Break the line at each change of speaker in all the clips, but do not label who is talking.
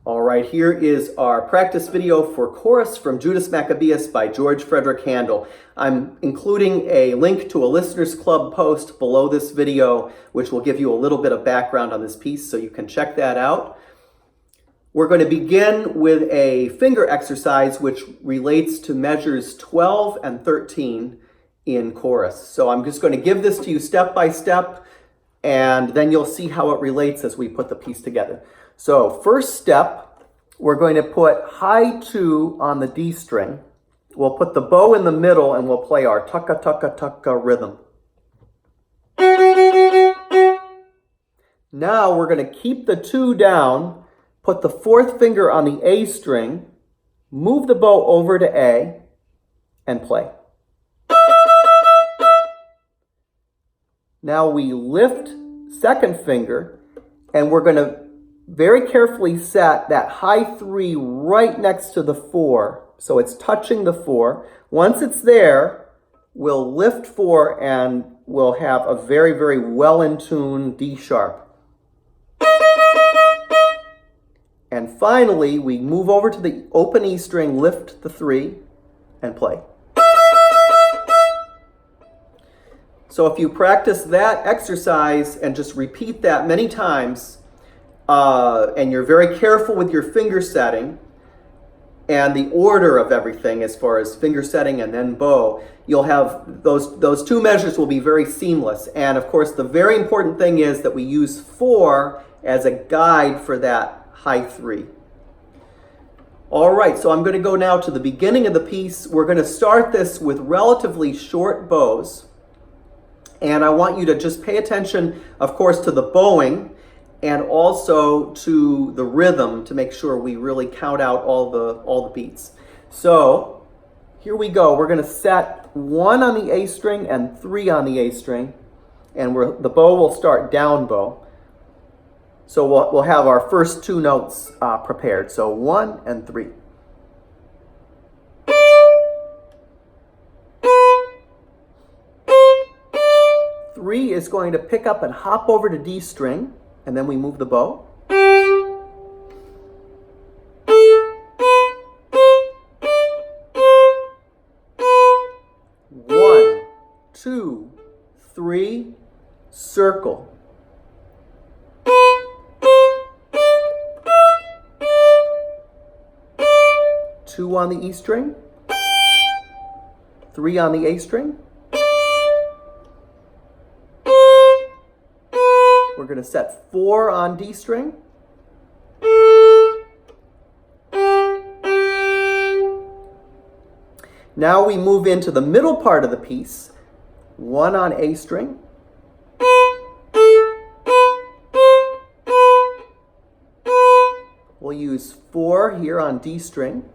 All right, here is our practice video for chorus from Judas Maccabaeus by George Frederick Handel. I'm including a link to a Listeners Club post below this video, which will give you a little bit of background on this piece, so you can check that out. We're going to begin with a finger exercise which relates to measures 12 and 13 in chorus. So I'm just going to give this to you step by step, and then you'll see how it relates as we put the piece together. So first step, we're going to put high 2 on the D string. We'll put the bow in the middle and we'll play our tucka tucka tucka rhythm. Now we're going to keep the 2 down, put the 4th finger on the A string, move the bow over to A, and play. Now we lift 2nd finger, and we're going to very carefully set that high 3 right next to the 4, so it's touching the 4. Once it's there, we'll lift 4 and we'll have a very, very well in tune D sharp. And finally, we move over to the open E string, lift the 3, and play. So if you practice that exercise and just repeat that many times, and you're very careful with your finger setting and the order of everything as far as finger setting and then bow, you'll have those 2 measures will be very seamless. And of course, the very important thing is that we use 4 as a guide for that high 3. All right, so I'm going to go now to the beginning of the piece. We're going to start this with relatively short bows. And I want you to just pay attention, of course, to the bowing and also to the rhythm to make sure we really count out all the beats. So here we go. We're going to set 1 on the A string and 3 on the A string, and the bow will start down bow. So we'll have our first 2 notes prepared. So 1 and 3. Three is going to pick up and hop over to D string, and then we move the bow. 1, 2, 3, circle. 2 on the E string, 3 on the A string. We're going to set 4 on D string. Now we move into the middle part of the piece. 1 on A string. We'll use 4 here on D string.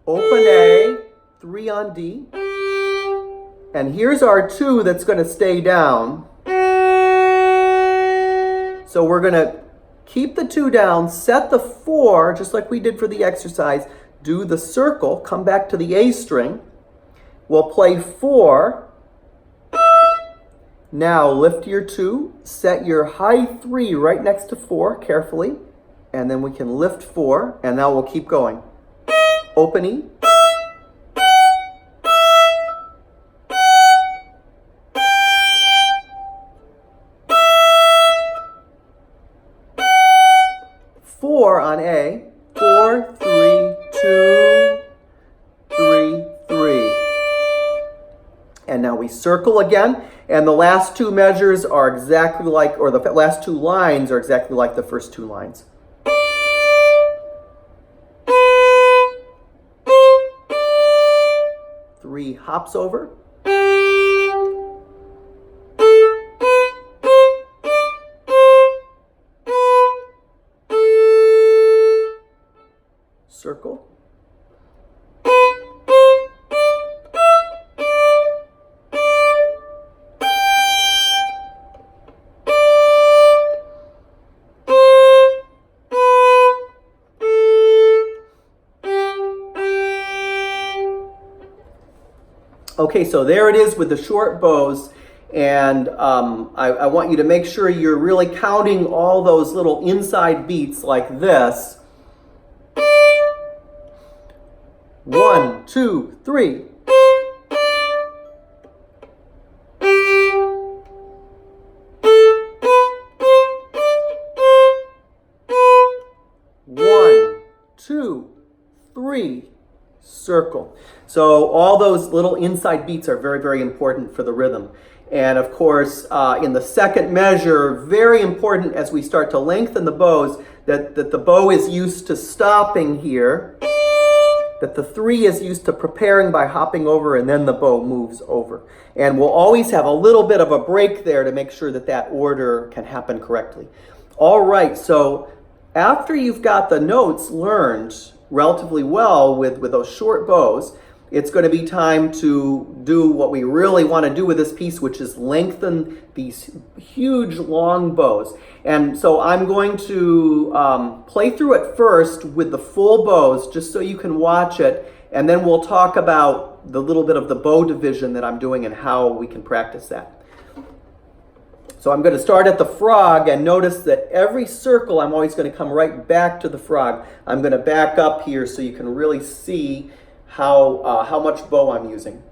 Open A, 3 on D, and here's our 2 that's going to stay down. So we're going to keep the 2 down, set the 4, just like we did for the exercise, do the circle, come back to the A string. We'll play 4. Now lift your 2, set your high 3 right next to 4 carefully, and then we can lift 4, and now we'll keep going. Open E. Four on A. 4, 3, 2, 3, 3. And now we circle again, and the last 2 measures are exactly like, or the last 2 lines are exactly like the first 2 lines. Hops over. Circle. Okay, so there it is with the short bows. And I want you to make sure you're really counting all those little inside beats like this. 1, 2, 3. One, two, three, circle. So all those little inside beats are very, very important for the rhythm. And of course, in the second measure, very important as we start to lengthen the bows, that the bow is used to stopping here, that the 3 is used to preparing by hopping over, and then the bow moves over. And we'll always have a little bit of a break there to make sure that that order can happen correctly. All right, so after you've got the notes learned relatively well with those short bows, it's going to be time to do what we really want to do with this piece, which is lengthen these huge long bows. And so I'm going to play through it first with the full bows, just so you can watch it, and then we'll talk about the little bit of the bow division that I'm doing and how we can practice that. So I'm going to start at the frog, and notice that every circle I'm always going to come right back to the frog. I'm going to back up here so you can really see how much bow I'm using.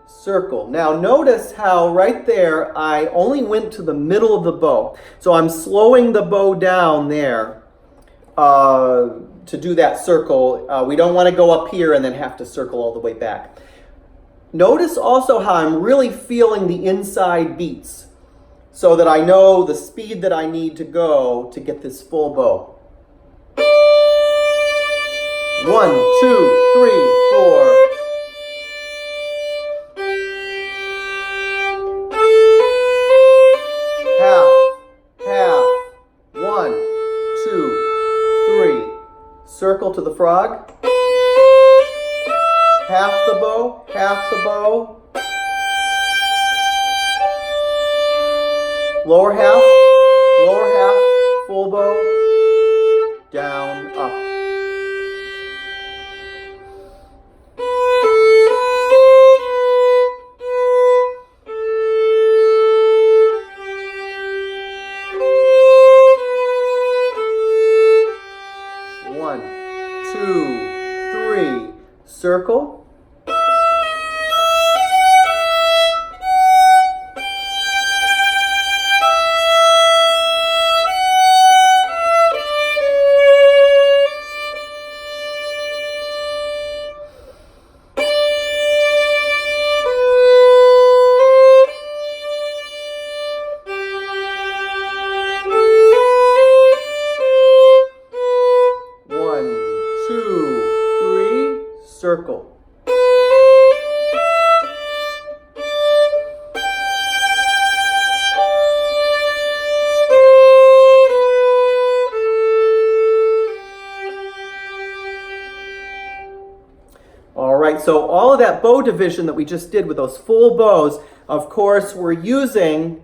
Circle. Now notice how right there I only went to the middle of the bow. So I'm slowing the bow down there to do that circle. We don't want to go up here and then have to circle all the way back. Notice also how I'm really feeling the inside beats so that I know the speed that I need to go to get this full bow. 1, 2, 3, 4. Circle to the frog. Half the bow, half the bow. Lower half, full bow. Down, up. Circle. Circle. All right, so all of that bow division that we just did with those full bows, of course, we're using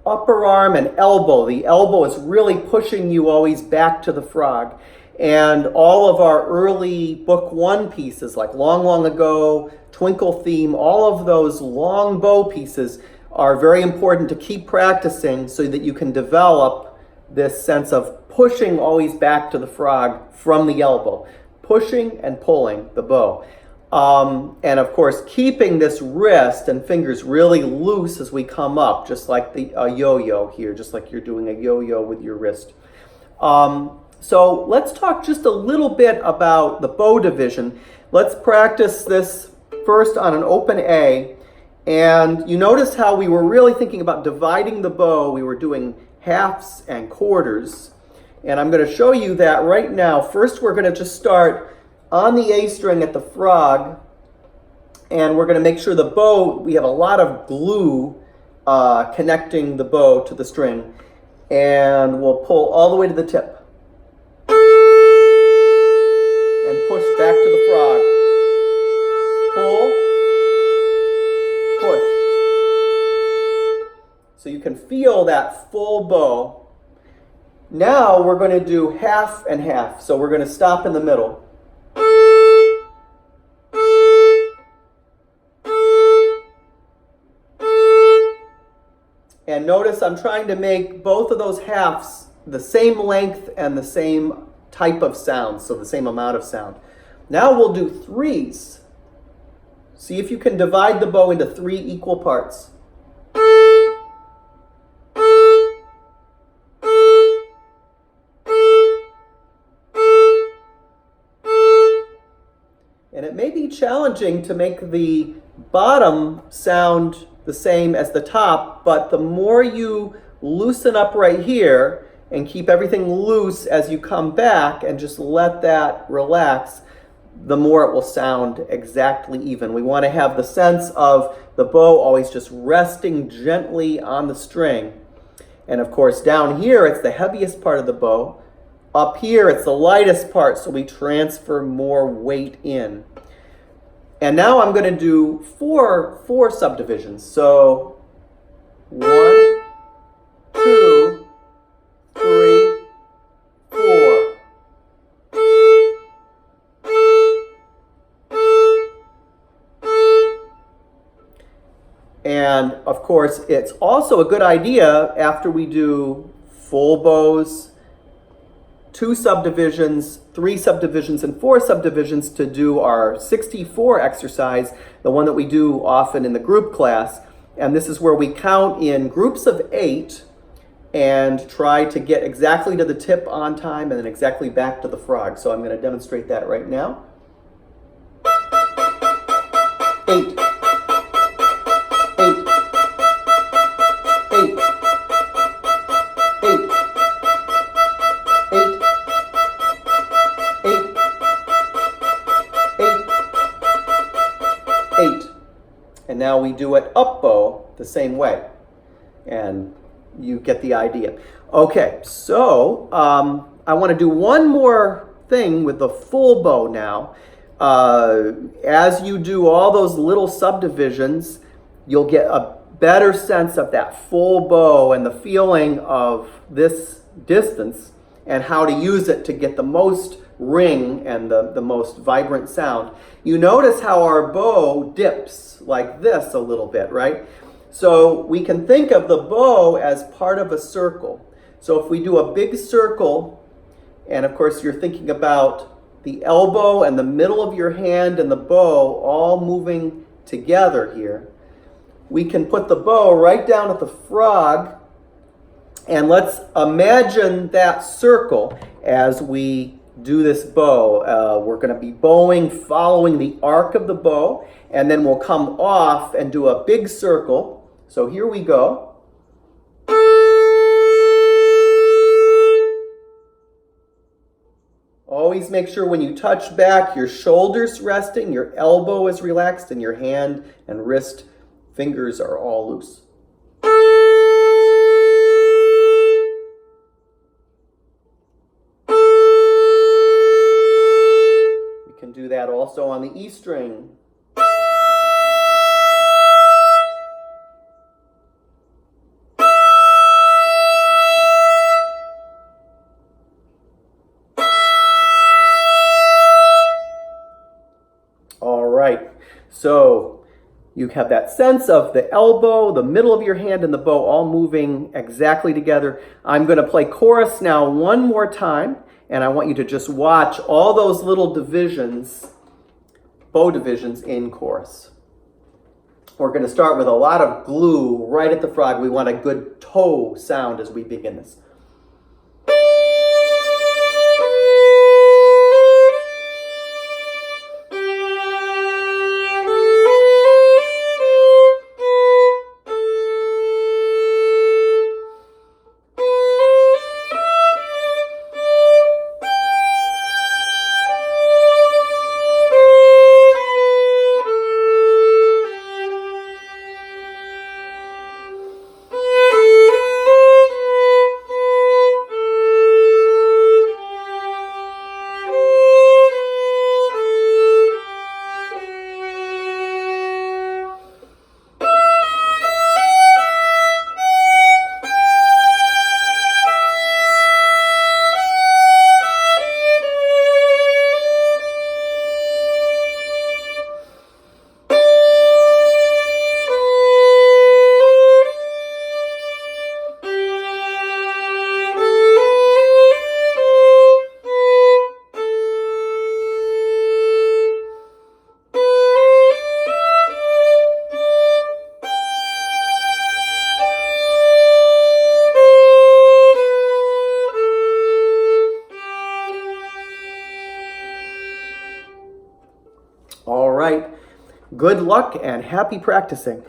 upper arm and elbow. The elbow is really pushing you always back to the frog. And all of our early book 1 pieces, like Long, Long Ago, Twinkle Theme, all of those long bow pieces are very important to keep practicing so that you can develop this sense of pushing always back to the frog from the elbow, pushing and pulling the bow. And of course, keeping this wrist and fingers really loose as we come up, just like a yo-yo here, just like you're doing a yo-yo with your wrist. So let's talk just a little bit about the bow division. Let's practice this first on an open A. And you notice how we were really thinking about dividing the bow. We were doing halves and quarters. And I'm going to show you that right now. First, we're going to just start on the A string at the frog. And we're going to make sure the bow, we have a lot of glue connecting the bow to the string. And we'll pull all the way to the tip. And push back to the frog. Pull. can feel that full bow. Now we're going to do half and half. So we're going to stop in the middle. And notice I'm trying to make both of those halves the same length and the same type of sound, so the same amount of sound. Now we'll do threes. See if you can divide the bow into 3 equal parts. And it may be challenging to make the bottom sound the same as the top, but the more you loosen up right here and keep everything loose as you come back and just let that relax, the more it will sound exactly even. We want to have the sense of the bow always just resting gently on the string. And of course, down here, it's the heaviest part of the bow. Up here, it's the lightest part, so we transfer more weight in. And now I'm going to do four subdivisions. So 1, 2, 3, 4. And of course, it's also a good idea after we do full bows, 2 subdivisions, 3 subdivisions, and 4 subdivisions to do our 64 exercise, the one that we do often in the group class. And this is where we count in groups of 8 and try to get exactly to the tip on time and then exactly back to the frog. So I'm going to demonstrate that right now. 8. 8. 8. 8. 8. And now we do it up bow the same way. And you get the idea. Okay, so I want to do one more thing with the full bow now. As you do all those little subdivisions, you'll get a better sense of that full bow and the feeling of this distance and how to use it to get the most ring and the most vibrant sound. You notice how our bow dips like this a little bit, right? So we can think of the bow as part of a circle. So if we do a big circle, and of course you're thinking about the elbow and the middle of your hand and the bow all moving together here, we can put the bow right down at the frog, and let's imagine that circle as we do this bow. We're going to be bowing following the arc of the bow, and then we'll come off and do a big circle. So here we go. Always make sure when you touch back, your shoulder's resting, your elbow is relaxed, and your hand and wrist fingers are all loose. We can do that also on the E string. So you have that sense of the elbow, the middle of your hand, and the bow all moving exactly together. I'm going to play chorus now one more time, and I want you to just watch all those little divisions, bow divisions in chorus. We're going to start with a lot of glue right at the frog. We want a good toe sound as we begin this. good luck and happy practicing.